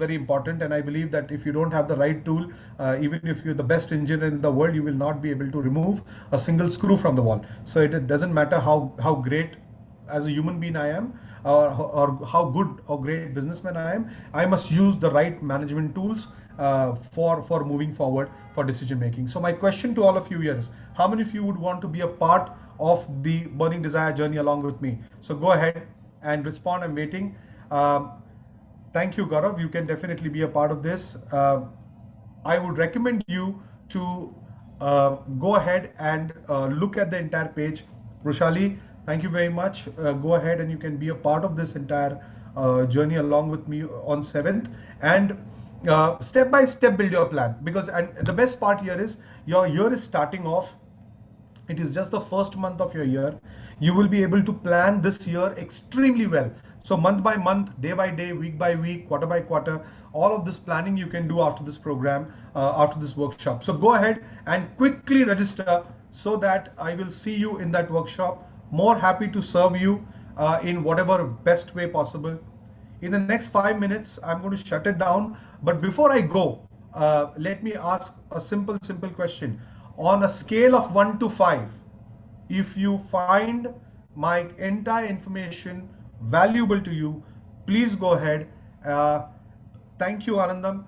very important, and I believe that if you don't have the right tool, even if you're the best engineer in the world, you will not be able to remove a single screw from the wall. So it doesn't matter how great as a human being I am, or how good or great businessman I am, I must use the right management tools for moving forward for decision making. So my question to all of you here is, how many of you would want to be a part of the Burning Desire journey along with me? So go ahead and respond. I'm waiting. Thank you, Gaurav. You can definitely be a part of this. I would recommend you to go ahead and look at the entire page. Roshali, thank you very much. Go ahead and you can be a part of this entire journey along with me on 7th, and step by step build your plan, because and the best part here is your year is starting off. It is just the first month of your year. You will be able to plan this year extremely well. So month by month, day by day, week by week, quarter by quarter, all of this planning you can do after this program, after this workshop. So go ahead and quickly register so that I will see you in that workshop. More happy to serve you in whatever best way possible. In the next 5 minutes, I'm going to shut it down. But before I go, let me ask a simple question. On a scale of 1 to 5, if you find my entire information valuable to you, please go ahead. Thank you, Anandam.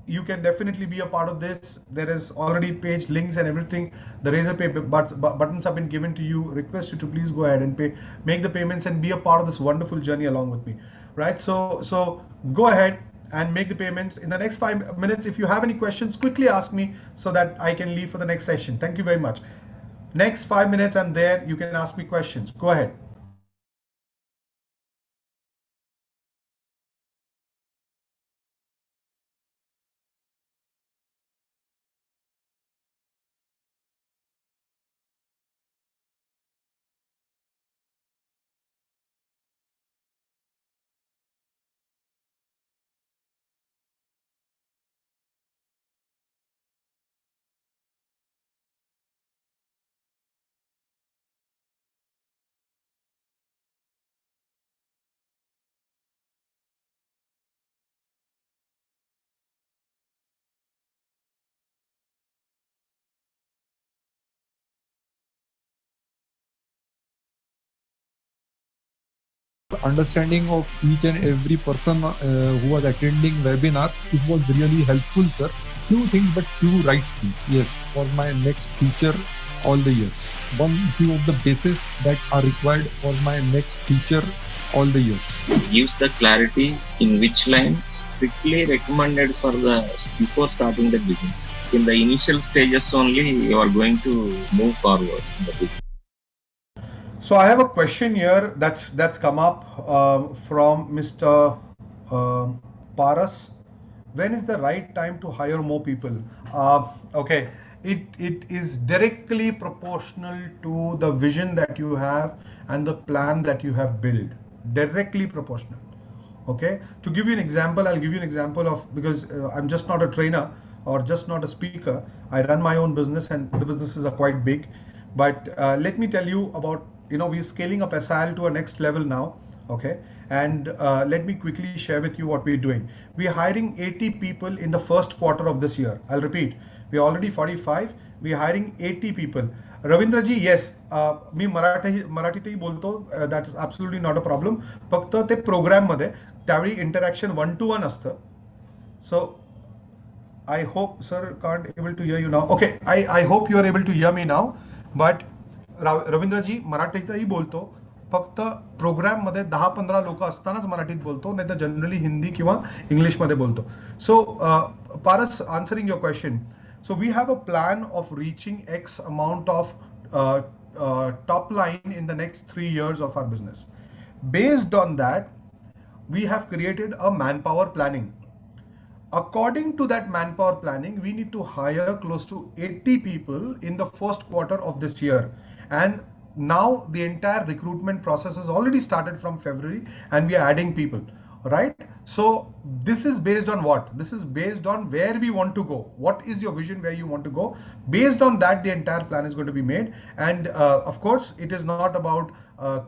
You can definitely be a part of this. There is already page links and everything. The Razorpay buttons have been given to you. Request you to please go ahead and make the payments and be a part of this wonderful journey along with me, right? So go ahead and make the payments. In the next 5 minutes, if you have any questions, quickly ask me so that I can leave for the next session. Thank you very much. Next 5 minutes, I'm there. You can ask me questions. Go ahead. Understanding of each and every person who was attending webinar, it was really helpful, sir. Few things, but few right things. Yes, for my next future, all the years. Few of the bases that are required for my next future, all the years. Gives the clarity in which lines strictly recommended for the before starting the business. In the initial stages only, you are going to move forward in the business. So I have a question here that's come up from Mr. Paras. When is the right time to hire more people? Okay, it is directly proportional to the vision that you have and the plan that you have built. Directly proportional. Okay, to give you an example, I'll give you an example of, because I'm just not a trainer or just not a speaker. I run my own business and the businesses are quite big. But let me tell you about, we're scaling up SIL to a next level now. Okay, and let me quickly share with you what we're doing. We're hiring 80 people in the first quarter of this year. I'll repeat, we're already 45. We're hiring 80 people. Ravindraji, yes, मी मराठीतही बोलतो. That is absolutely not a problem. फक्त ते programme मध्ये त्यावेळी interaction 1-to-1 असतं. So I hope, sir, can't able to hear you now. Okay, I hope you are able to hear me now. But Ravindraji, मराठीतही बोलतो, फक्त programme मध्ये 10-15 लोक असतानाच मराठीत बोलतो, नाही तर जनरली हिंदी किंवा इंग्लिश मध्ये बोलतो. So Paras, answering your question, so we have a plan of reaching X amount of top line in the next 3 years of our business. Based on that, we have created a manpower planning. According to that manpower planning, we need to hire close to 80 people in the first quarter of this year. And now the entire recruitment process has already started from February and we are adding people, right? So this is based on what? This is based on where we want to go. What is your vision where you want to go? Based on that, the entire plan is going to be made. And of course, it is not about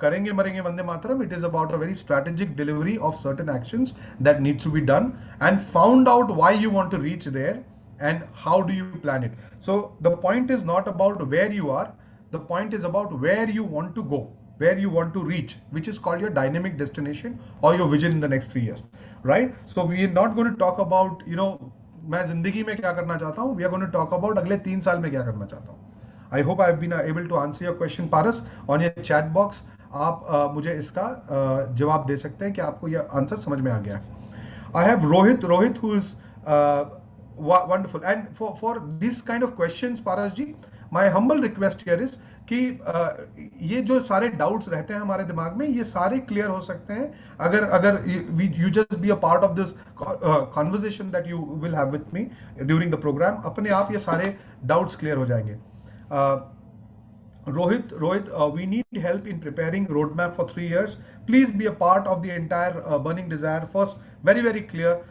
karenge marenge vande mataram. It is about a very strategic delivery of certain actions that needs to be done, and found out why you want to reach there and how do you plan it. So the point is not about where you are. The point is about where you want to go, where you want to reach, which is called your dynamic destination or your vision in the next 3 years, right? So we are not going to talk about, मैं जिंदगी में क्या करना चाहता हूँ. We are going to talk about अगले 3 साल में क्या करना चाहता हूँ. I hope I have been able to answer your question, Paras. On your chat box, आप मुझे इसका जवाब दे सकते हैं कि आपको यह आंसर समझ में आ गया. I have Rohit who is wonderful. And for this kind of questions, Paras ji, my humble request here is कि ये जो सारे डाउट्स रहते हैं हमारे दिमाग में, ये सारे क्लियर हो सकते हैं अगर you just be a part of this conversation that you will have with me during the program. अपने आप ये सारे डाउट्स क्लियर हो जाएंगे. Rohit, we need help in preparing roadmap for 3 years. Please be a part of the entire Burning Desire. First, very, very clear.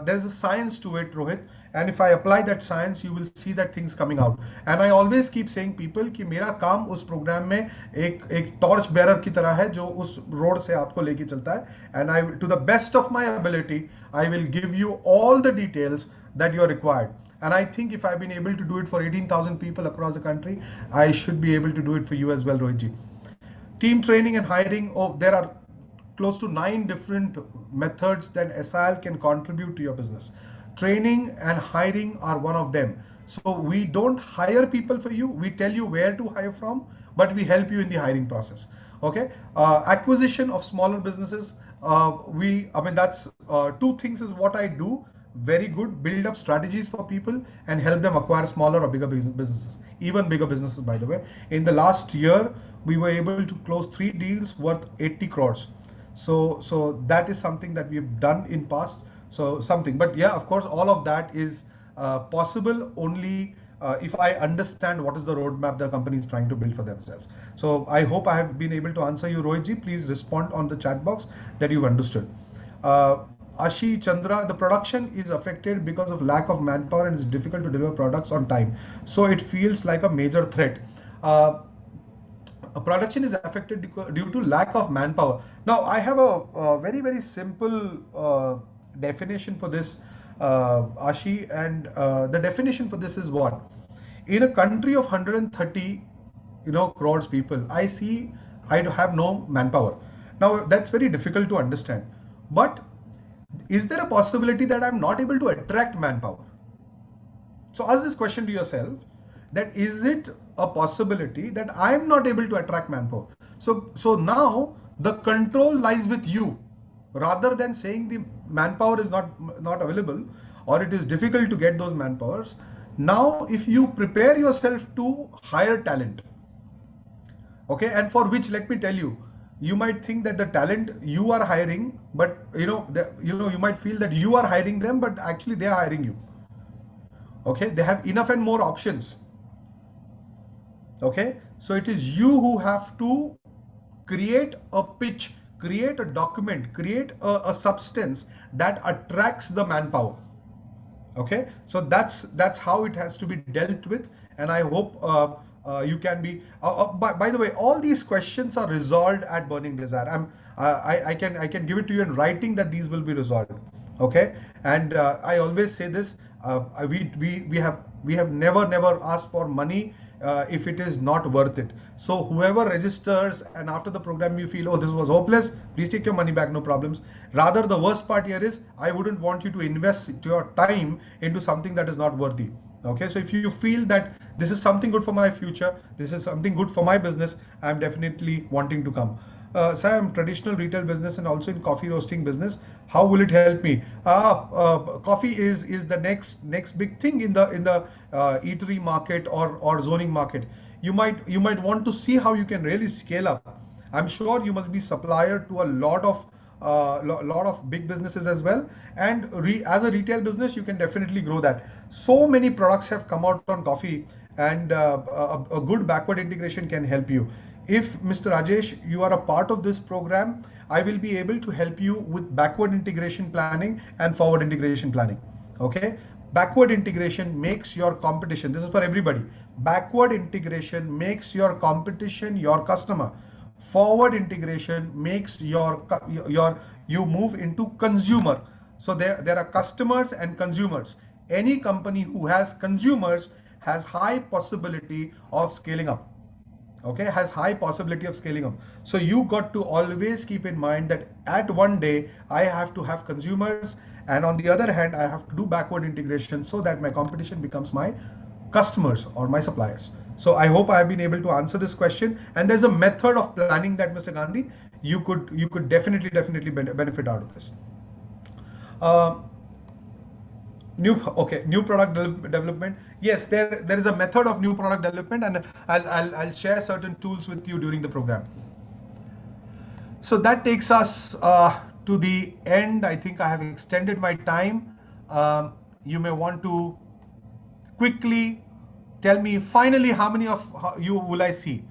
There's a science to it, Rohit. And if I apply that science, you will see that things coming out. And I always keep saying people कि मेरा काम उस programme में एक torch bearer की तरह है जो उस रोड से आपको लेके चलता है. And I, to the best of my ability, I will give you all the details that you are required. And I think if I've been able to do it for 18,000 people across the country, I should be able to do it for you as well, Rohitji. Team training and hiring. Oh, there are close to 9 different methods that SIL can contribute to your business. Training and hiring are one of them. So we don't hire people for you. We tell you where to hire from, but we help you in the hiring process. Okay. Acquisition of smaller businesses. That's 2 things is what I do. Very good. Build up strategies for people and help them acquire smaller or bigger businesses, even bigger businesses, by the way. In the last year, we were able to close 3 deals worth 80 crores. So that is something that we've done in past. So something, but yeah, of course, all of that is possible only if I understand what is the roadmap the company is trying to build for themselves. So I hope I have been able to answer you, Rohitji. Please respond on the chat box that you've understood. Ashi Chandra, the production is affected because of lack of manpower and it's difficult to deliver products on time. So it feels like a major threat. Production is affected due to lack of manpower. Now, I have a very, very simple definition for this, Ashi, and the definition for this is what? In a country of 130, crores people, I have no manpower. Now, that's very difficult to understand. But is there a possibility that I'm not able to attract manpower? So ask this question to yourself, that is it a possibility that I'm not able to attract manpower? So now the control lies with you, rather than saying the manpower is not available or it is difficult to get those manpowers. Now, if you prepare yourself to hire talent, okay, and for which, let me tell you, you might think that the talent you are hiring, but you might feel that you are hiring them, but actually they are hiring you. Okay, they have enough and more options. Okay, so it is you who have to create a pitch, create a document, create a substance that attracts the manpower. Okay, so that's how it has to be dealt with, and I hope you can be. By the way, all these questions are resolved at Burning Desire. I can give it to you in writing that these will be resolved. Okay, and I always say this: we have never asked for money if it is not worth it. So whoever registers and after the program you feel, oh, this was hopeless, please take your money back, no problems. Rather, the worst part here is I wouldn't want you to invest your time into something that is not worthy. Okay, so if you feel that this is something good for my future, this is something good for my business, I'm definitely wanting to come. Sir, I'm traditional retail business and also in coffee roasting business. How will it help me? Coffee is the next big thing in the eatery market or zoning market. You might want to see how you can really scale up. I'm sure you must be supplier to a lot of big businesses as well, and as a retail business you can definitely grow that. So many products have come out on coffee, and a good backward integration can help you. If Mr. Rajesh, you are a part of this program, I will be able to help you with backward integration planning and forward integration planning. Okay, backward integration makes your competition, this is for everybody, backward integration makes your competition your customer. Forward integration makes your you move into consumer. So there are customers and consumers. Any company who has consumers has high possibility of scaling up. Okay, has high possibility of scaling up. So you got to always keep in mind that at one day I have to have consumers, and on the other hand I have to do backward integration so that my competition becomes my customers or my suppliers. So I hope I have been able to answer this question, and there's a method of planning that, Mr. Gandhi, you could definitely benefit out of this. uh, new product development. Yes, there is a method of new product development, and I'll share certain tools with you during the program. So that takes us to the end. I think I have extended my time. You may want to quickly tell me finally how many of you will I see.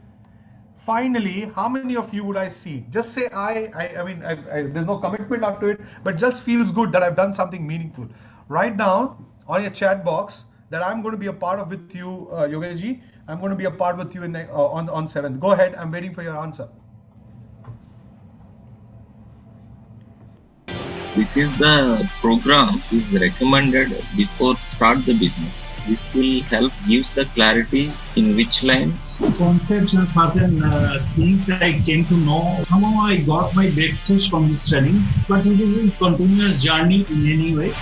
Finally, how many of you would I see? Just say I mean, there's no commitment up to it, but just feels good that I've done something meaningful. Write down on your chat box that I'm going to be a part of with you, Yogesh ji. I'm going to be a part with you in on 7th. Go ahead. I'm waiting for your answer. This is the program is recommended before start the business. This will help gives the clarity in which lines. Concepts and certain things I came to know. Somehow I got my breakthroughs from this training, but it is a continuous journey in any way.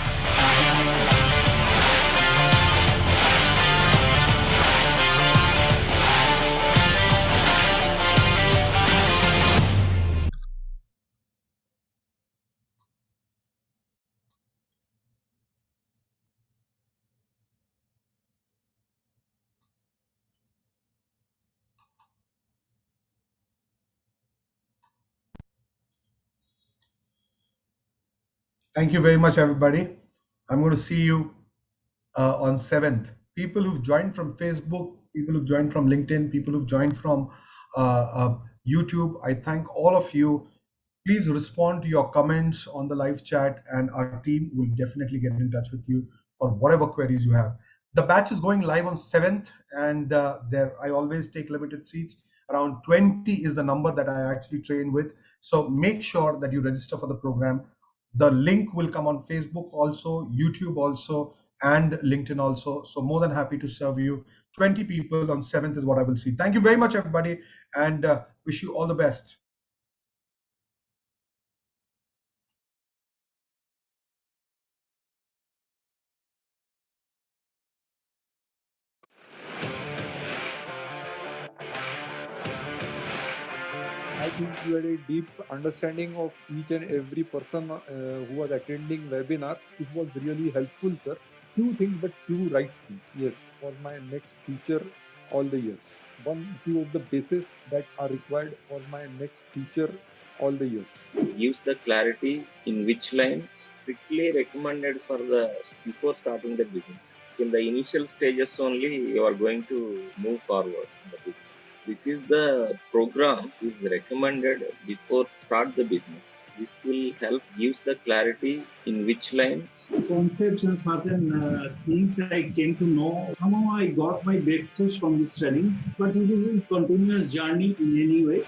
Thank you very much, everybody. I'm going to see you on 7th. People who've joined from Facebook, people who've joined from LinkedIn, people who've joined from YouTube, I thank all of you. Please respond to your comments on the live chat, and our team will definitely get in touch with you for whatever queries you have. The batch is going live on 7th, and there I always take limited seats. Around 20 is the number that I actually train with. So make sure that you register for the program. The link will come on Facebook also, YouTube also, and LinkedIn also. So more than happy to serve you. 20 people on 7th is what I will see. Thank you very much, everybody, and wish you all the best. I think you had a deep understanding of each and every person who was attending webinar. It was really helpful, sir. Few things, but few right things. Yes, for my next future, all the years. Few of the bases that are required for my next future, all the years. Gives the clarity in which lines strictly recommended for the before starting the business. In the initial stages only, you are going to move forward in the business. This is the program is recommended before start the business. This will help gives the clarity in which lines. Concepts and certain things I came to know. Somehow I got my breakthroughs from this training, but it is a continuous journey in any way.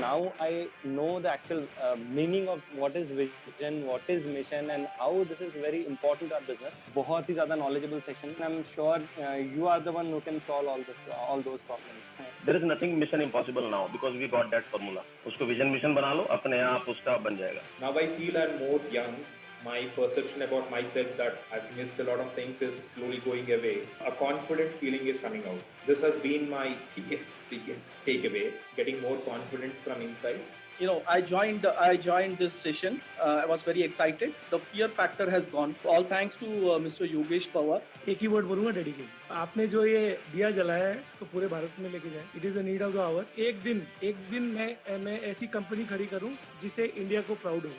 Now I know the actual meaning of what is vision, what is mission, and how this is very important to our business. बहुत ही ज़्यादा knowledgeable session. I'm sure you are the one who can solve all those problems. There is nothing mission impossible now because we got that formula. उसको vision mission बना लो, अपने आप उसका बन जाएगा. Now I feel I'm more young. My perception about myself that I've missed a lot of things is slowly going away. A confident feeling is coming out. This has been my biggest takeaway, getting more confident from inside. I joined this session. I was very excited. The fear factor has gone. All thanks to Mr. Yogesh Pawar. एक ही word बोलूंगा, dedication. आपने जो ये दिया जलाया है इसको पूरे भारत में लेके जाए। It is the need of the hour. एक दिन मैं ऐसी कंपनी खड़ी करूं जिसे इंडिया को प्राउड हो।